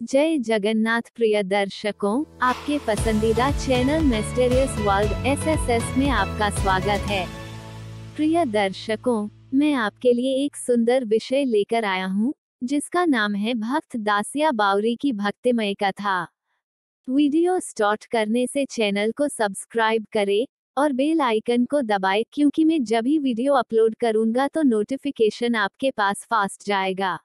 जय जगन्नाथ प्रिय दर्शकों, आपके पसंदीदा चैनल मिस्टीरियस वर्ल्ड एसएसएस में आपका स्वागत है। प्रिय दर्शकों, मैं आपके लिए एक सुंदर विषय लेकर आया हूँ, जिसका नाम है भक्त दासिया बावरी की भक्तिमय कथा। वीडियो स्टार्ट करने से चैनल को सब्सक्राइब करें और बेल आइकन को दबाएं, क्योंकि मैं जब भी वीडियो अपलोड करूंगा तो नोटिफिकेशन आपके पास फास्ट जाएगा।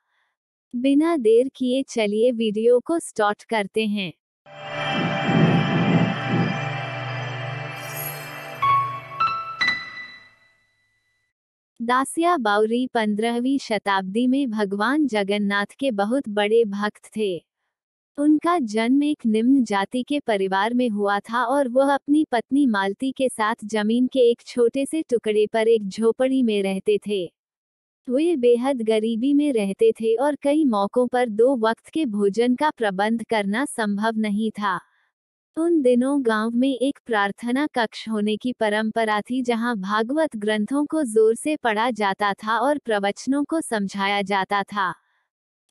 बिना देर किए चलिए वीडियो को स्टार्ट करते हैं। दासिया बावरी 15वीं शताब्दी में भगवान जगन्नाथ के बहुत बड़े भक्त थे। उनका जन्म एक निम्न जाति के परिवार में हुआ था और वह अपनी पत्नी मालती के साथ जमीन के एक छोटे से टुकड़े पर एक झोपड़ी में रहते थे। वे बेहद गरीबी में रहते थे और कई मौकों पर 2 वक्त के भोजन का प्रबंध करना संभव नहीं था। उन दिनों गांव में एक प्रार्थना कक्ष होने की परंपरा थी, जहां भागवत ग्रंथों को जोर से पढ़ा जाता था और प्रवचनों को समझाया जाता था।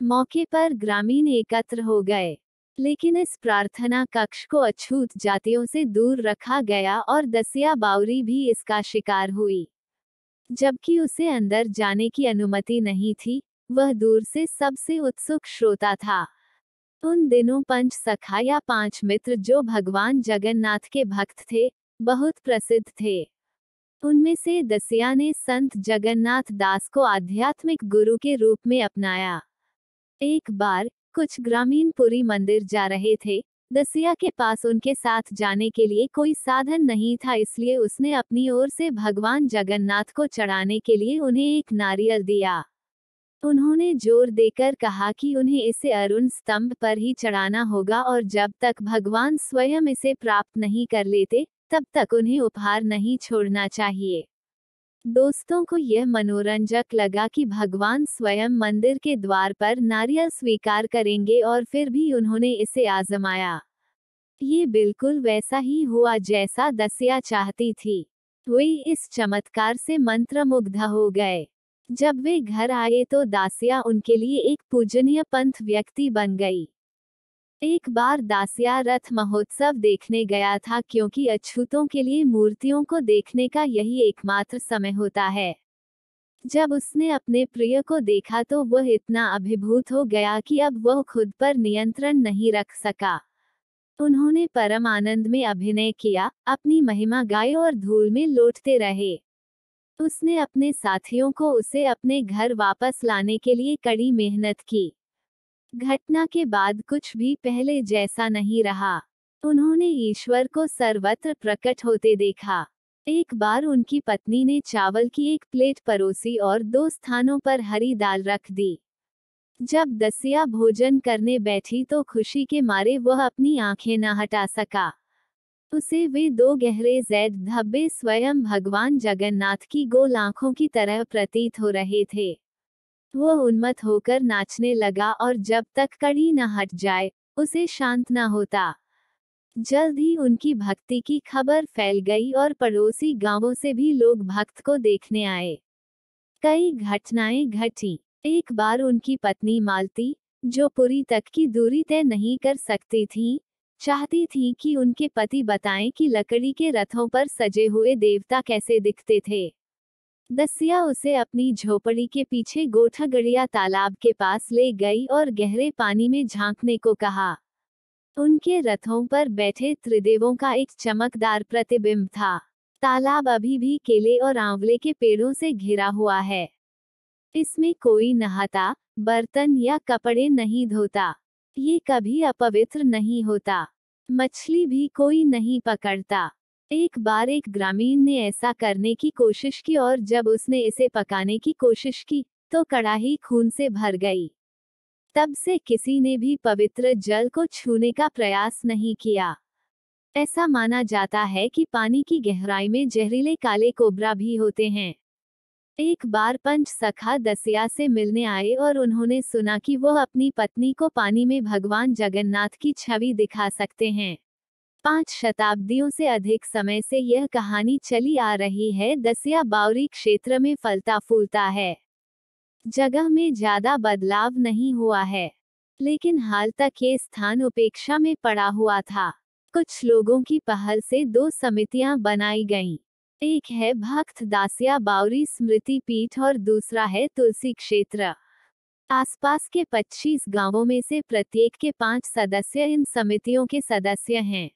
मौके पर ग्रामीण एकत्र हो गए, लेकिन इस प्रार्थना कक्ष को अछूत जातियों से दूर रखा गया और दसिया बावरी भी इसका शिकार हुई। जबकि उसे अंदर जाने की अनुमति नहीं थी, वह दूर से सबसे उत्सुक श्रोता था। उन दिनों पंच सखा या 5 मित्र, जो भगवान जगन्नाथ के भक्त थे, बहुत प्रसिद्ध थे। उनमें से दसिया ने संत जगन्नाथ दास को आध्यात्मिक गुरु के रूप में अपनाया। एक बार कुछ ग्रामीण पुरी मंदिर जा रहे थे। दसिया के पास उनके साथ जाने के लिए कोई साधन नहीं था, इसलिए उसने अपनी ओर से भगवान जगन्नाथ को चढ़ाने के लिए उन्हें एक नारियल दिया। उन्होंने जोर देकर कहा कि उन्हें इसे अरुण स्तंभ पर ही चढ़ाना होगा और जब तक भगवान स्वयं इसे प्राप्त नहीं कर लेते, तब तक उन्हें उपहार नहीं छोड़ना चाहिए। दोस्तों को यह मनोरंजक लगा कि भगवान स्वयं मंदिर के द्वार पर नारियल स्वीकार करेंगे, और फिर भी उन्होंने इसे आजमाया। ये बिल्कुल वैसा ही हुआ जैसा दसिया चाहती थी। वे इस चमत्कार से मंत्रमुग्ध हो गए। जब वे घर आए तो दासिया उनके लिए एक पूजनीय पंथ व्यक्ति बन गई। एक बार दासिया रथ महोत्सव देखने गया था, क्योंकि अछूतों के लिए मूर्तियों को देखने का यही एकमात्र समय होता है। जब उसने अपने प्रिय को देखा तो वह इतना अभिभूत हो गया कि अब वह खुद पर नियंत्रण नहीं रख सका। उन्होंने परम आनंद में अभिनय किया, अपनी महिमा गाई और धूल में लौटते रहे। उसने अपने साथियों को उसे अपने घर वापस लाने के लिए कड़ी मेहनत की। घटना के बाद कुछ भी पहले जैसा नहीं रहा। उन्होंने ईश्वर को सर्वत्र प्रकट होते देखा। एक बार उनकी पत्नी ने चावल की एक प्लेट परोसी और 2 स्थानों पर हरी दाल रख दी। जब दसिया भोजन करने बैठी तो खुशी के मारे वह अपनी आंखें न हटा सका। उसे वे 2 गहरे जैद धब्बे स्वयं भगवान जगन्नाथ की गोल आंखों की तरह प्रतीत हो रहे थे। वह उन्मत्त होकर नाचने लगा और जब तक कड़ी न हट जाए, उसे शांत न होता। जल्द ही उनकी भक्ति की खबर फैल गई और पड़ोसी गांवों से भी लोग भक्त को देखने आए। कई घटनाएं घटी। एक बार उनकी पत्नी मालती, जो पुरी तक की दूरी तय नहीं कर सकती थी, चाहती थी कि उनके पति बताएं कि लकड़ी के रथों पर सजे हुए देवता कैसे दिखते थे। दसिया उसे अपनी झोपड़ी के पीछे गोठागड़िया तालाब के पास ले गई और गहरे पानी में झांकने को कहा। उनके रथों पर बैठे त्रिदेवों का एक चमकदार प्रतिबिंब था। तालाब अभी भी केले और आंवले के पेड़ों से घिरा हुआ है। इसमें कोई नहाता, बर्तन या कपड़े नहीं धोता। ये कभी अपवित्र नहीं होता। मछली भी कोई नहीं पकड़ता। एक बार एक ग्रामीण ने ऐसा करने की कोशिश की और जब उसने इसे पकाने की कोशिश की, तो कड़ाही खून से भर गई। तब से किसी ने भी पवित्र जल को छूने का प्रयास नहीं किया। ऐसा माना जाता है कि पानी की गहराई में जहरीले काले कोबरा भी होते हैं। एक बार पंच सखा दसिया से मिलने आए और उन्होंने सुना कि वह अपनी पत्नी को पानी में भगवान जगन्नाथ की छवि दिखा सकते हैं। 5 शताब्दियों से अधिक समय से यह कहानी चली आ रही है। दसिया बावरी क्षेत्र में फलता फूलता है। जगह में ज्यादा बदलाव नहीं हुआ है। लेकिन हाल तक ये स्थान उपेक्षा में पड़ा हुआ था। कुछ लोगों की पहल से 2 समितियां बनाई गईं। एक है भक्त दासिया बावरी स्मृति पीठ और दूसरा है तुलसी क्षेत्र। आसपास के 25 गांवों में से प्रत्येक के 5 सदस्य इन समितियों के सदस्य हैं।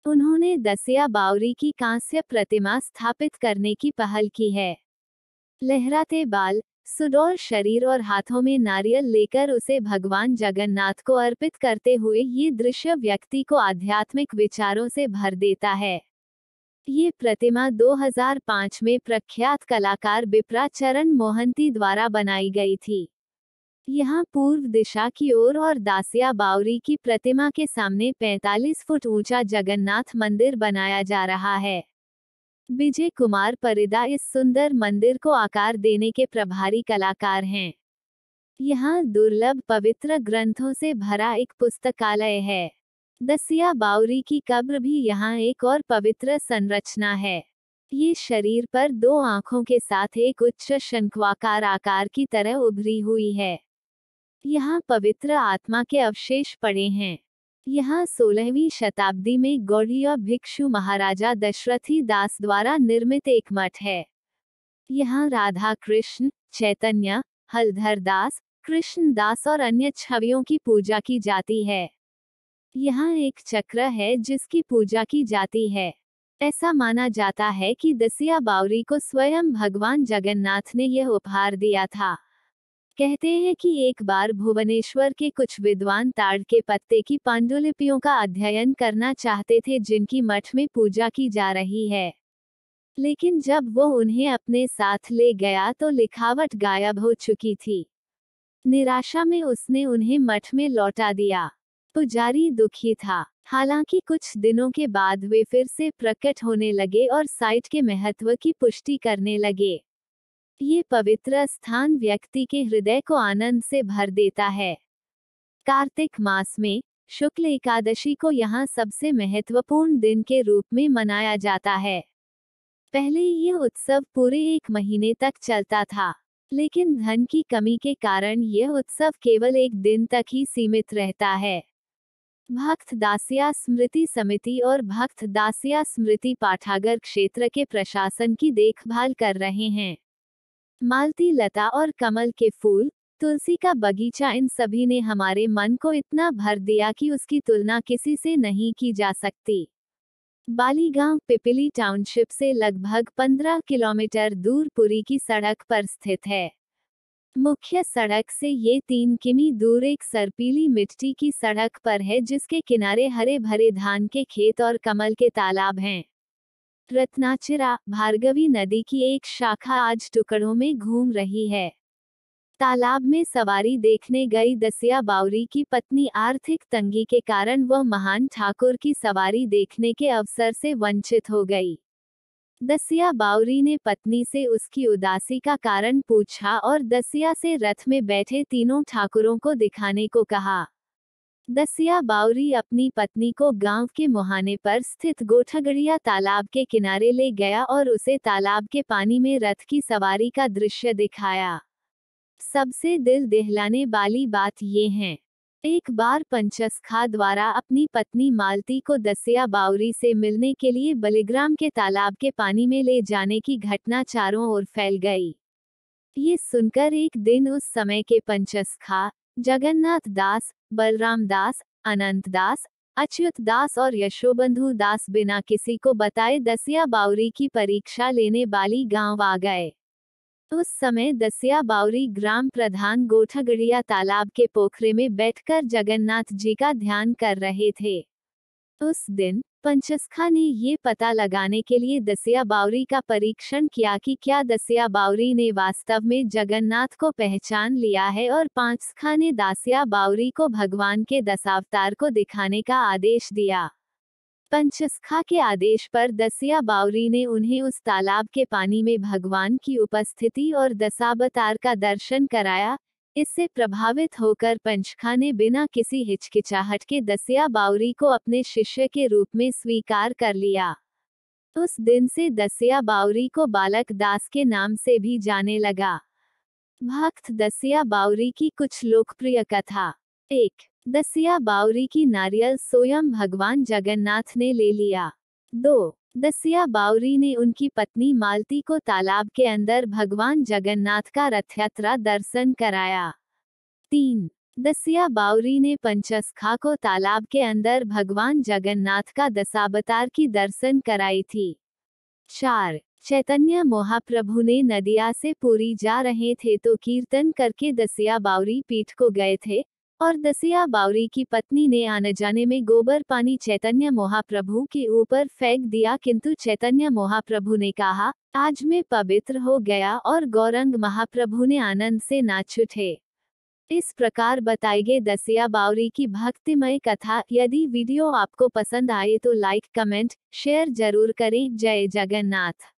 उन्होंने दसिया बावरी की कांस्य प्रतिमा स्थापित करने की पहल की है। लहराते बाल, सुडौल शरीर और हाथों में नारियल लेकर उसे भगवान जगन्नाथ को अर्पित करते हुए ये दृश्य व्यक्ति को आध्यात्मिक विचारों से भर देता है। ये प्रतिमा 2005 में प्रख्यात कलाकार बिप्रा चरण मोहंती द्वारा बनाई गई थी। यहाँ पूर्व दिशा की ओर और दासिया बावरी की प्रतिमा के सामने 45 फुट ऊंचा जगन्नाथ मंदिर बनाया जा रहा है। विजय कुमार परिदा इस सुंदर मंदिर को आकार देने के प्रभारी कलाकार हैं। यहाँ दुर्लभ पवित्र ग्रंथों से भरा एक पुस्तकालय है। दसिया बावरी की कब्र भी यहाँ एक और पवित्र संरचना है। ये शरीर पर 2 आंखों के साथ एक उच्च शंक्वाकार आकार की तरह उभरी हुई है। यहाँ पवित्र आत्मा के अवशेष पड़े हैं। यहाँ 16वीं शताब्दी में गौड़ीय भिक्षु महाराजा दशरथी दास द्वारा निर्मित एक मठ है। यहाँ राधा कृष्ण, चैतन्य, हलधर दास, कृष्ण दास और अन्य छवियों की पूजा की जाती है। यहाँ एक चक्र है जिसकी पूजा की जाती है। ऐसा माना जाता है कि दसिया बावरी को स्वयं भगवान जगन्नाथ ने यह उपहार दिया था। कहते हैं कि एक बार भुवनेश्वर के कुछ विद्वान ताड़ के पत्ते की पांडुलिपियों का अध्ययन करना चाहते थे जिनकी मठ में पूजा की जा रही है। लेकिन जब वो उन्हें अपने साथ ले गया तो लिखावट गायब हो चुकी थी। निराशा में उसने उन्हें मठ में लौटा दिया। पुजारी दुखी था। हालांकि कुछ दिनों के बाद वे फिर से प्रकट होने लगे और साइट के महत्व की पुष्टि करने लगे। ये पवित्र स्थान व्यक्ति के हृदय को आनंद से भर देता है। कार्तिक मास में शुक्ल एकादशी को यहाँ सबसे महत्वपूर्ण दिन के रूप में मनाया जाता है। पहले यह उत्सव पूरे 1 महीने तक चलता था, लेकिन धन की कमी के कारण यह उत्सव केवल 1 दिन तक ही सीमित रहता है। भक्त दासिया स्मृति समिति और भक्त दासिया स्मृति पाठागार क्षेत्र के प्रशासन की देखभाल कर रहे हैं। मालती लता और कमल के फूल, तुलसी का बगीचा, इन सभी ने हमारे मन को इतना भर दिया कि उसकी तुलना किसी से नहीं की जा सकती। बालीगांव पिपली टाउनशिप से लगभग 15 किलोमीटर दूर पुरी की सड़क पर स्थित है। मुख्य सड़क से ये 3 किमी दूर एक सर्पीली मिट्टी की सड़क पर है जिसके किनारे हरे भरे धान के खेत और कमल के तालाब हैं। रत्नाचिरा, भार्गवी नदी की एक शाखा आज टुकड़ों में घूम रही है। तालाब में सवारी देखने गई दसिया बावरी की पत्नी आर्थिक तंगी के कारण वह महान ठाकुर की सवारी देखने के अवसर से वंचित हो गई। दसिया बावरी ने पत्नी से उसकी उदासी का कारण पूछा और दसिया से रथ में बैठे तीनों ठाकुरों को दिखाने को कहा। दसिया बावरी अपनी पत्नी को गांव के मुहाने पर स्थित गोठगड़िया तालाब के किनारे ले गया और उसे तालाब के पानी में रथ की सवारी का दृश्य दिखाया। सबसे दिल दहलाने वाली बात ये है, एक बार पंचसखा द्वारा अपनी पत्नी मालती को दसिया बावरी से मिलने के लिए बलिग्राम के तालाब के पानी में ले जाने की घटना चारों ओर फैल गई। ये सुनकर एक दिन उस समय के पंचसखा जगन्नाथ दास, बलराम दास, अनंत दास, अच्युत दास और यशोबंधु दास बिना किसी को बताए दसिया बावरी की परीक्षा लेने वाली गांव आ गए। उस समय दसिया बावरी ग्राम प्रधान गोठगड़िया तालाब के पोखरे में बैठकर जगन्नाथ जी का ध्यान कर रहे थे। उस दिन पंचसखा ने ये पता लगाने के लिए दसिया बावरी का परीक्षण किया कि क्या दसिया बावरी ने वास्तव में जगन्नाथ को पहचान लिया है, और पांचसखा ने दासिया बावरी को भगवान के दशावतार को दिखाने का आदेश दिया। पंचसखा के आदेश पर दसिया बावरी ने उन्हें उस तालाब के पानी में भगवान की उपस्थिति और दशावतार का दर्शन कराया। इससे प्रभावित होकर पंचखा ने बिना किसी हिचकिचाहट के दसिया बावरी को अपने शिष्य के रूप में स्वीकार कर लिया। उस दिन से दसिया बावरी को बालक दास के नाम से भी जाने लगा। भक्त दसिया बावरी की कुछ लोकप्रिय कथा। 1. दसिया बावरी की नारियल स्वयं भगवान जगन्नाथ ने ले लिया। 2. दसिया बावरी ने उनकी पत्नी मालती को तालाब के अंदर भगवान जगन्नाथ का रथयात्रा दर्शन कराया। 3. दसिया बावरी ने पंचसखा को तालाब के अंदर भगवान जगन्नाथ का दशावतार की दर्शन कराई थी। 4. चैतन्य महाप्रभु ने नदिया से पुरी जा रहे थे तो कीर्तन करके दसिया बावरी पीठ को गए थे, और दसिया बावरी की पत्नी ने आने जाने में गोबर पानी चैतन्य महाप्रभु के ऊपर फेंक दिया, किंतु चैतन्य महाप्रभु ने कहा, आज मैं पवित्र हो गया, और गौरंग महाप्रभु ने आनंद से नाच उठे। इस प्रकार बताई गई दसिया बावरी की भक्तिमय कथा। यदि वीडियो आपको पसंद आए तो लाइक, कमेंट, शेयर जरूर करें। जय जगन्नाथ।